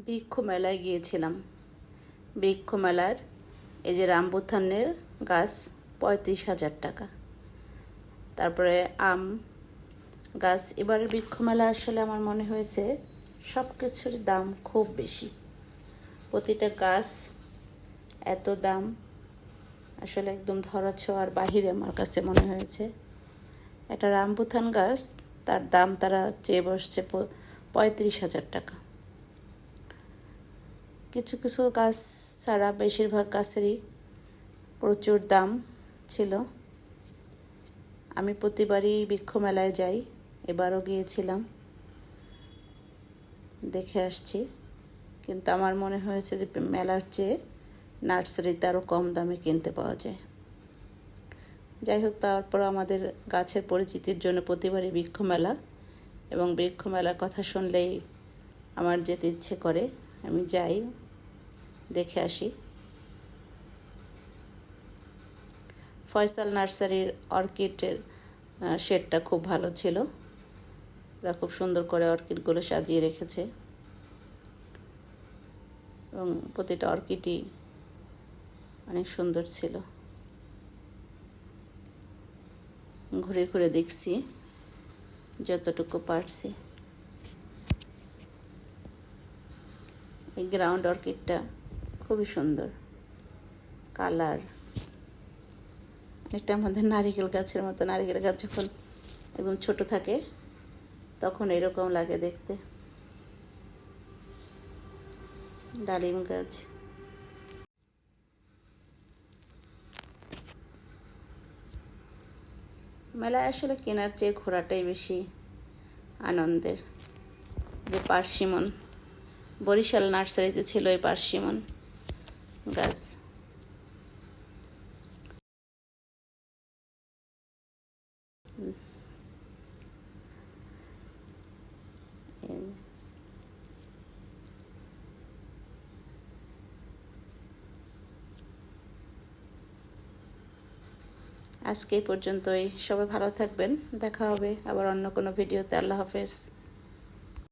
বৃক্ষ মেলায় গিয়েছিলাম। বৃক্ষ মেলার এই যে রামবুথানের গাছ 35,000 টাকা। তারপরে আম গাছ। এবারের বৃক্ষ মেলা আসলে আমার মনে হয়েছে সব কিছুর দাম খুব বেশি। প্রতিটা গাছ এত দাম, আসলে একদম ধরাছোঁয়ার বাহিরে আমার কাছে মনে হয়েছে। একটা রামবুথান গাছ, তার দাম তারা চেয়ে বসছে 35,000 টাকা। কিছু কিছু গাছ ছাড়া বেশিরভাগ গাছেরই প্রচুর দাম ছিল। আমি প্রতিবারই বৃক্ষ মেলায় যাই, এবারও গিয়েছিলাম, দেখে আসছি। কিন্তু আমার মনে হয়েছে যে মেলার চেয়ে নার্সারিতে আরও কম দামে কিনতে পাওয়া যায়। যাই হোক, তারপর আমাদের গাছের পরিচিতির জন্য প্রতিবারই বৃক্ষ মেলা, এবং বৃক্ষ মেলার কথা শুনলেই আমার যেতে ইচ্ছে করে। আমি যাই, দেখে আসি। ফয়সাল নার্সারির অর্কিডের শেডটা খুব ভালো ছিল। ওরা খুব সুন্দর করে অর্কিডগুলো সাজিয়ে রেখেছে, এবং প্রতিটা অর্কিডই অনেক সুন্দর ছিল। ঘুরে ঘুরে দেখছি যতটুকু পারছি। এই গ্রাউন্ড অর্কিডটা খুবই সুন্দর কালার, এটা আমাদের নারিকেল গাছের মতো। নারিকেল গাছ যখন একদম ছোট থাকে তখন এরকম লাগে দেখতে। ডালিম গাছ। মেলায় আসলে কেনার চেয়ে ঘোরাটাই বেশি আনন্দের। যে পার্সিমন, বরিশাল নার্সারিতে ছিল এই পার্সিমন গাছ। আজকে এই পর্যন্তই। সবাই ভালো থাকবেন। দেখা হবে আবার অন্য কোনো ভিডিওতে। আল্লাহ হাফেজ।